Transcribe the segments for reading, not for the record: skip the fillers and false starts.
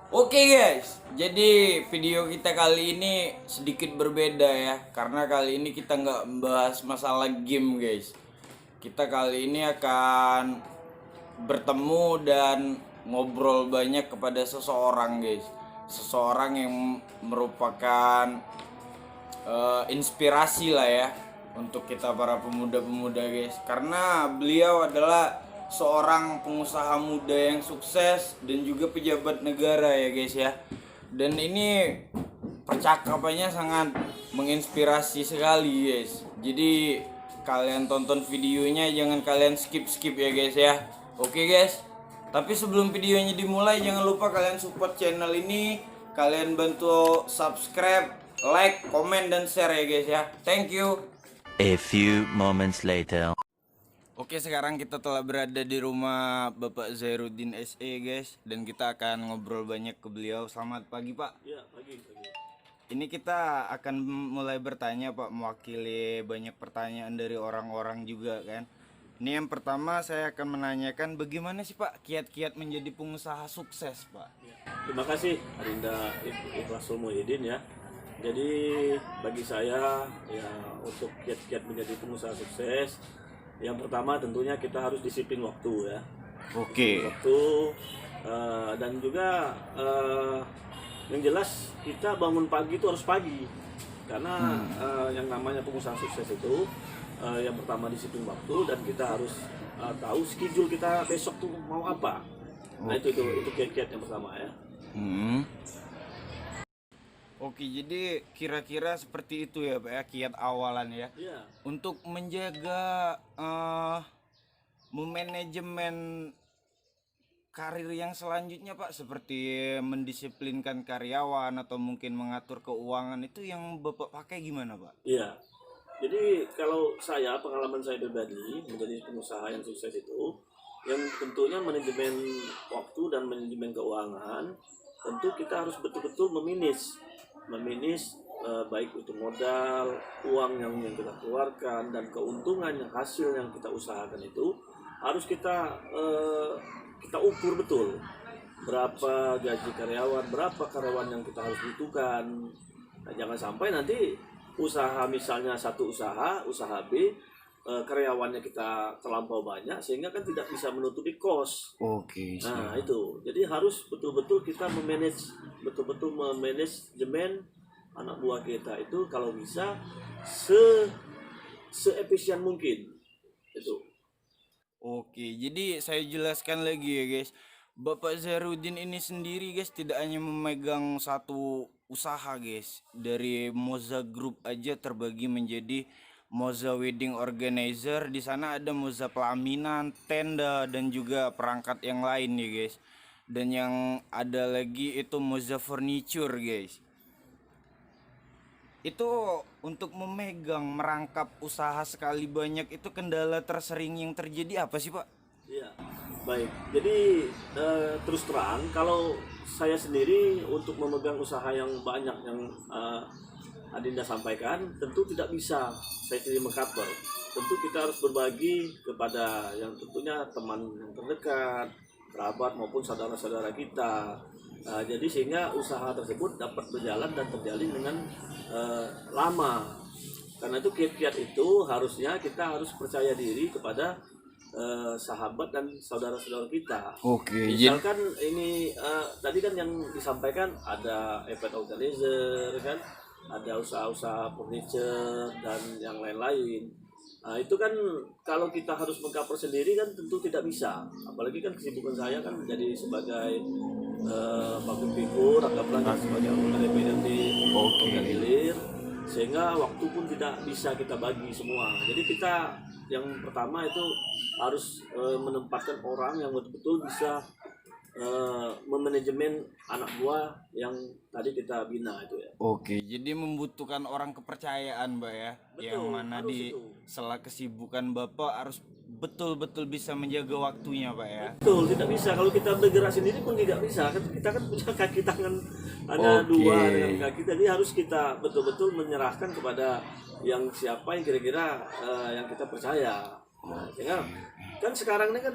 Oke guys, jadi video kita kali ini sedikit berbeda ya. Karena kali ini kita nggak membahas masalah game guys. Kita kali ini akan bertemu dan ngobrol banyak kepada seseorang guys. Seseorang yang merupakan inspirasi lah ya untuk kita para pemuda-pemuda guys. Karena beliau adalah seorang pengusaha muda yang sukses dan juga pejabat negara ya guys ya. Dan ini percakapannya sangat menginspirasi sekali guys. Jadi kalian tonton videonya, jangan kalian skip ya guys ya. Oke guys. Tapi sebelum videonya dimulai, jangan lupa kalian support channel ini. Kalian bantu subscribe, like, komen, dan share ya guys ya. Thank you. A few moments later. Oke, sekarang kita telah berada di rumah Bapak Zairuddin SE guys, dan kita akan ngobrol banyak ke beliau. Selamat pagi Pak. Iya, pagi. Ini kita akan mulai bertanya Pak, mewakili banyak pertanyaan dari orang-orang juga kan. Ini yang pertama saya akan menanyakan, bagaimana sih Pak kiat-kiat menjadi pengusaha sukses Pak? Ya. Terima kasih Arinda Ikhlasul Muhyiddin ya. Jadi bagi saya ya untuk kiat-kiat menjadi pengusaha sukses, yang pertama tentunya kita harus disiplin waktu ya. Oke. Waktu dan juga yang jelas kita bangun pagi itu harus pagi. Karena yang namanya pengusaha sukses itu yang pertama disiplin waktu dan kita harus tahu schedule kita besok tuh mau apa. Nah itu kiat-kiat yang pertama ya. Oke, jadi kira-kira seperti itu ya Pak ya, kiat awalan ya. Iya. Untuk menjaga memanajemen karir yang selanjutnya Pak, seperti mendisiplinkan karyawan atau mungkin mengatur keuangan, itu yang Bapak pakai gimana Pak? Iya. Jadi kalau pengalaman saya pribadi menjadi pengusaha yang sukses itu, yang tentunya manajemen waktu dan manajemen keuangan, tentu kita harus betul-betul memanage baik itu modal, uang yang kita keluarkan dan keuntungan yang hasil yang kita usahakan itu harus kita ukur betul. Berapa gaji karyawan, berapa karyawan yang kita harus butuhkan. Nah, jangan sampai nanti misalnya satu usaha B, karyawannya kita terlampau banyak sehingga kan tidak bisa menutupi kos. Oke. Nah itu, jadi harus betul-betul kita memanajemen anak buah kita itu kalau bisa seefisien mungkin itu. Oke, jadi saya jelaskan lagi ya guys. Bapak Zairuddin ini sendiri guys tidak hanya memegang satu usaha guys. Dari Moza Group aja terbagi menjadi Moza Wedding Organizer. Di sana ada Moza pelaminan, tenda, dan juga perangkat yang lain ya guys. Dan yang ada lagi itu Moza Furniture guys. Itu untuk memegang merangkap usaha sekali banyak, itu kendala tersering yang terjadi apa sih Pak? Iya, baik. Jadi terus terang kalau saya sendiri untuk memegang usaha yang banyak yang Adinda sampaikan tentu tidak bisa saya sendiri mengcover. Tentu kita harus berbagi kepada yang tentunya teman yang terdekat, kerabat maupun saudara-saudara kita. Jadi sehingga usaha tersebut dapat berjalan dan terjalin dengan lama. Karena itu kiat-kiat itu harusnya kita harus percaya diri kepada sahabat dan saudara-saudara kita. Oke. Misalkan ini tadi kan yang disampaikan ada event organizer kan, ada usaha-usaha furniture dan yang lain-lain. Nah itu kan kalau kita harus mengcover sendiri kan tentu tidak bisa. Apalagi kan kesibukan saya kan menjadi sebagai public figure, anggaplah sebagai anggota DPRD Kota Hilir, sehingga waktu pun tidak bisa kita bagi semua. Jadi kita yang pertama itu harus menempatkan orang yang betul-betul bisa memanajemen anak buah yang tadi kita bina itu ya. Oke, jadi membutuhkan orang kepercayaan Mbak ya. Betul, yang mana di itu. sela kesibukan Bapak harus betul-betul bisa menjaga waktunya Pak ya. Betul, tidak bisa. Kalau kita bergerak sendiri pun tidak bisa. Kita kan punya kaki tangan ada dua dengan kaki. Jadi harus kita betul-betul menyerahkan kepada yang siapa yang kira-kira yang kita percaya. Nah, sehingga kan sekarang ini kan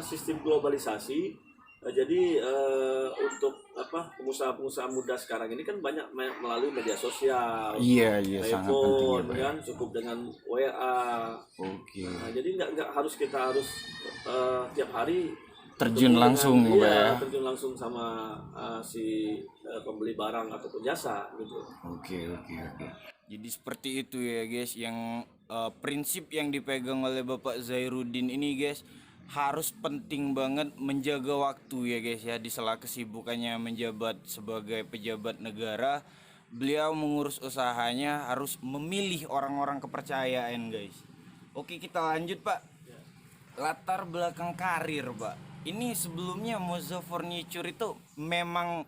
sistem globalisasi Jadi untuk pengusaha-pengusaha muda sekarang ini kan banyak melalui media sosial, Iya, sangat penting ya, telepon Pak. kan, cukup dengan WA. Oke. Nah, jadi nggak harus kita harus tiap hari Terjun ketemu langsung, dengan, Pak ya. terjun langsung sama si pembeli barang ataupun jasa gitu. Oke. Jadi seperti itu ya guys, yang prinsip yang dipegang oleh Bapak Zairuddin ini guys, harus penting banget menjaga waktu ya guys ya. Di sela kesibukannya menjabat sebagai pejabat negara, beliau mengurus usahanya harus memilih orang-orang kepercayaan guys. Oke, kita lanjut Pak. Latar belakang karir Pak, ini sebelumnya Moza Furniture itu memang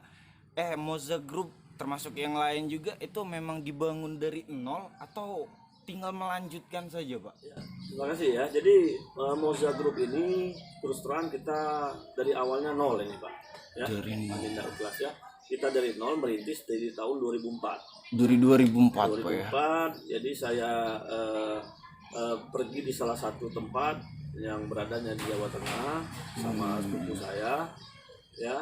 Moza Group termasuk yang lain juga itu memang dibangun dari nol atau tinggal melanjutkan saja Pak? Ya, terima kasih ya. Jadi Moza Group ini terus terang kita dari awalnya nol ini Pak. Ya, Dari nol. Agenda Ikhlas ya. Kita dari nol merintis dari tahun 2004. Dari 2004 Pak ya? 2004, jadi saya pergi di salah satu tempat yang beradanya di Jawa Tengah sama sepupu saya. Ya,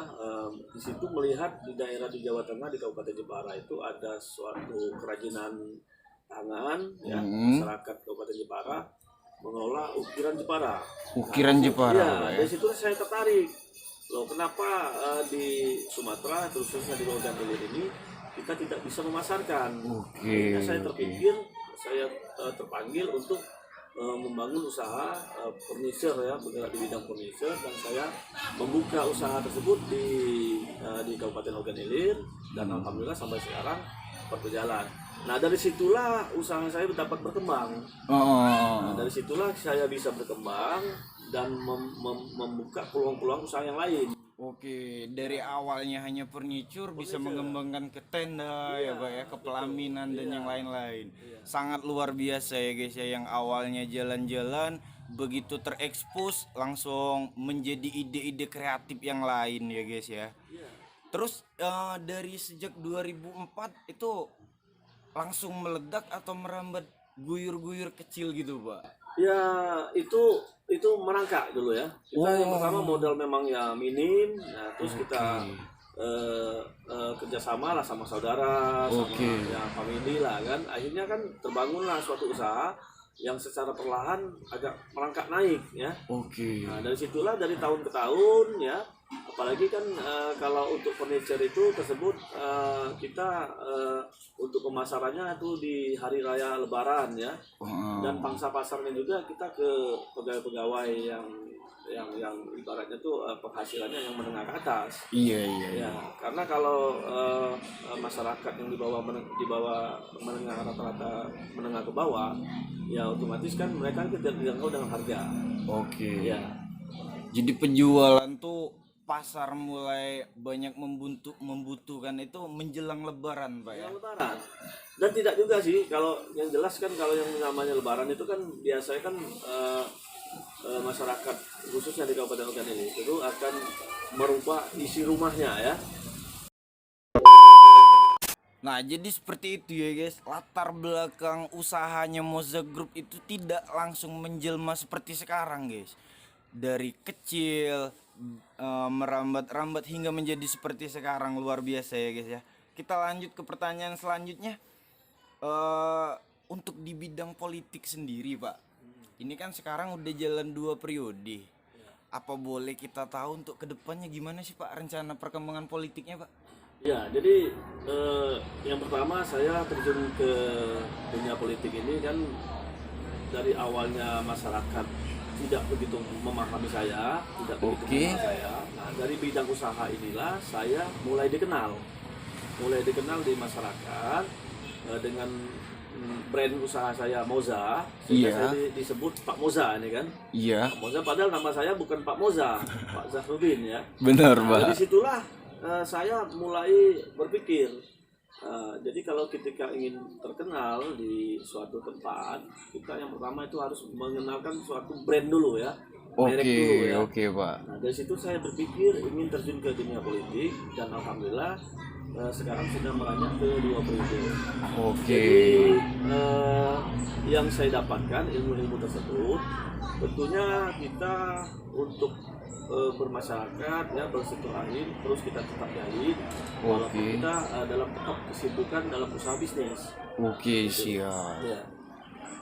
di situ melihat di daerah di Jawa Tengah di Kabupaten Jepara itu ada suatu kerajinan tangan ya, masyarakat Kabupaten Jepara mengelola ukiran Jepara. Ukiran Jepara Ya, Pak ya? dari situ saya tertarik. Loh, kenapa di Sumatera khususnya di Logan Hilir ini kita tidak bisa memasarkan? Oke. Akhirnya saya terpikir, saya terpanggil untuk membangun usaha furniture ya, bergerak di bidang furniture, dan saya membuka usaha tersebut di Kabupaten Logan Hilir, dan alhamdulillah sampai sekarang berjalan. Nah, dari situlah usaha saya dapat berkembang. Nah, dari situlah saya bisa berkembang dan membuka peluang-peluang usaha yang lain. Oke, dari awalnya hanya furniture bisa mengembangkan ke tenda ya Pak ya, ke pelaminan dan yang lain-lain. Sangat luar biasa ya guys ya, yang awalnya jalan-jalan begitu terekspos langsung menjadi ide-ide kreatif yang lain ya guys ya. Terus dari sejak 2004 itu langsung meledak atau merambat guyur-guyur kecil gitu Pak? Ya, itu merangkak dulu ya. Kita yang pertama modal memang ya minim. Nah, terus kita kerjasama lah sama saudara, sama ya family lah kan. Akhirnya kan terbangunlah suatu usaha yang secara perlahan agak merangkak naik ya. Nah, dari situlah dari tahun ke tahun ya. Apalagi kan kalau untuk furniture itu tersebut kita untuk pemasarannya itu di hari raya Lebaran ya, dan pangsa pasarnya juga kita ke pegawai-pegawai yang ibaratnya tuh penghasilannya yang menengah ke atas. Iya. Ya, karena kalau masyarakat yang di bawah menengah rata-rata menengah ke bawah, ya otomatis kan mereka tidak terjangkau dengan harga. Oke. Ya. Jadi penjualan tuh pasar mulai banyak membutuhkan itu menjelang Lebaran Pak ya? Lebaran. Dan tidak juga sih, kalau yang jelas kan kalau yang namanya Lebaran itu kan biasanya kan masyarakat khususnya di Kabupaten Logan ini itu akan merubah isi rumahnya ya. Nah jadi seperti itu ya guys, latar belakang usahanya Moza Group itu tidak langsung menjelma seperti sekarang guys. Dari kecil merambat-rambat hingga menjadi seperti sekarang, luar biasa ya guys ya. Kita lanjut ke pertanyaan selanjutnya. Untuk di bidang politik sendiri Pak, ini kan sekarang udah jalan 2 periode. Apa boleh kita tahu untuk kedepannya gimana sih Pak rencana perkembangan politiknya Pak? Ya, jadi yang pertama saya terjun ke dunia politik ini kan dari awalnya masyarakat tidak begitu memahami saya, tidak begitu mengenal saya. Nah, dari bidang usaha inilah saya mulai dikenal di masyarakat dengan brand usaha saya Moza. Saya disebut Pak Moza ini kan. Iya. Pak Moza, padahal nama saya bukan Pak Moza, Pak Zahruddin ya. Benar Pak. Dari situlah saya mulai berpikir. Jadi kalau ketika ingin terkenal di suatu tempat, kita yang pertama itu harus mengenalkan suatu brand dulu ya, merek dulu ya. Oke Pak. Nah, dari situ saya berpikir ingin terjun ke dunia politik, dan alhamdulillah sekarang sudah meranjak ke 2 periode. Jadi yang saya dapatkan ilmu-ilmu tersebut, tentunya kita untuk bermasyarakat ya, bersilaturahim, terus kita tetap jalin walaupun Oke. kita dalam tetap kesibukan dalam usaha bisnis. Oke, siap. Ya.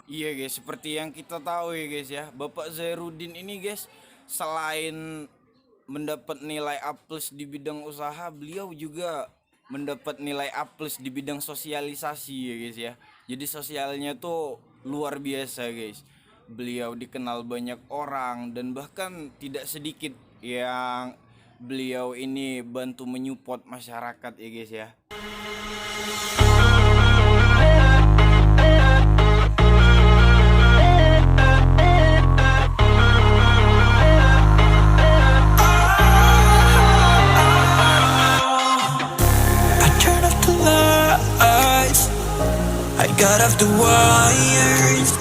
Iya guys, seperti yang kita tahu ya guys ya, Bapak Zairuddin ini guys, selain mendapat nilai A+ di bidang usaha, beliau juga mendapat nilai A+ di bidang sosialisasi ya guys ya. Jadi sosialnya tuh luar biasa guys. Beliau dikenal banyak orang dan bahkan tidak sedikit yang beliau ini bantu menyupport masyarakat ya guys ya. I got off the wires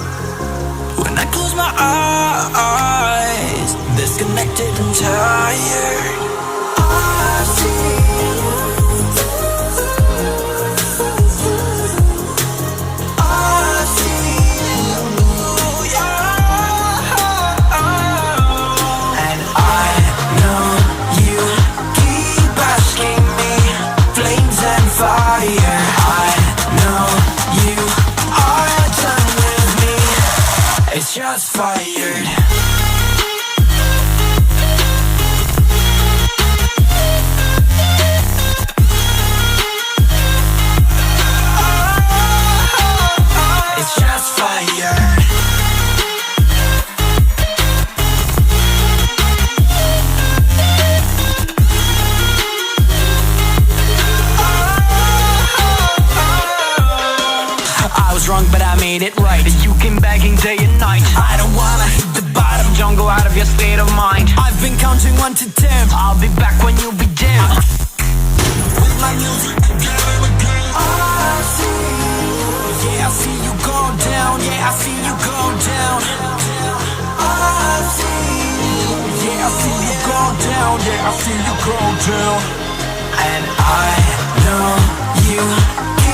when I close my eyes, disconnected and tired. I see you. I see you, yeah. And I know you keep asking me, flames and fire. I know you are done with me. It's just fired. It's just fired. I was wrong, but I made it right. You came begging day and night. I don't wanna hit the bottom. Don't go out of your state of mind. I've been counting 1 to 10. I'll be back when you begin. With my music together again. I see you. Yeah, I see you go down. Yeah, I see you go down. I see you. Yeah, I see you go down. Yeah, I see you go down. And I know you